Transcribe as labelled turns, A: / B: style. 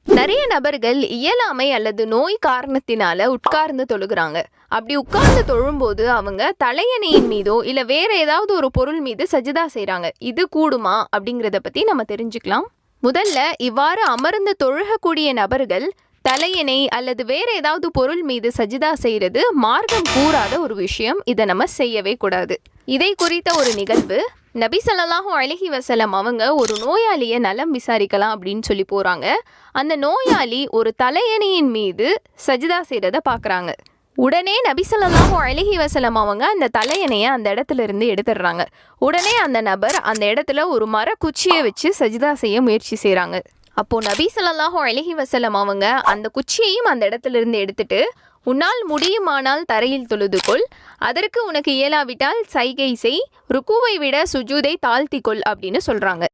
A: நிறைய நபர்கள் இயலாமை அல்லது நோய் காரணத்தினால உட்கார்ந்து தொழுகிறாங்க. அப்படி உட்கார்ந்து தொழும்போது அவங்க தலையணையின் மீதோ இல்ல வேற ஏதாவது ஒரு பொருள் மீது சஜிதா செய்றாங்க. இது கூடுமா அப்படிங்கிறத பத்தி நம்ம தெரிஞ்சுக்கலாம். முதல்ல இவ்வாறு அமர்ந்து தொழுகக்கூடிய நபர்கள் தலையணை அல்லது வேற ஏதாவது பொருள் மீது சஜிதா செய்யறது மார்க்கம் கூறாத ஒரு விஷயம். இதை நம்ம செய்யவே கூடாது. இதை குறித்த ஒரு நிகழ்வு, நபி ஸல்லல்லாஹு அலைஹி வஸல்லம் அவங்க ஒரு நோயாளியை நலம் விசாரிக்கலாம் அப்படின்னு சொல்லி போறாங்க. அந்த நோயாளி ஒரு தலையணையின் மீது சஜிதா செய்யறத பார்க்குறாங்க. உடனே நபி ஸல்லல்லாஹு அலைஹி வஸல்லம் அவங்க அந்த தலையணையை அந்த இடத்துல இருந்து எடுத்துடுறாங்க. உடனே அந்த நபர் அந்த இடத்துல ஒரு மரக்குச்சியை வச்சு சஜிதா செய்ய முயற்சி செய்கிறாங்க. அப்போ நபி ஸல்லல்லாஹு அலைஹி வஸல்லம் அவங்க அந்த குச்சியையும் அந்த இடத்துல இருந்து எடுத்துட்டு, உன்னால் முடியுமானால் தரையில் தொழுதுகொள், அதற்கு உனக்கு இயலாவிட்டால் சைகை செய், ருக்குவை விட சுஜூதை தாழ்த்திக்கொள் அப்படின்னு சொல்றாங்க.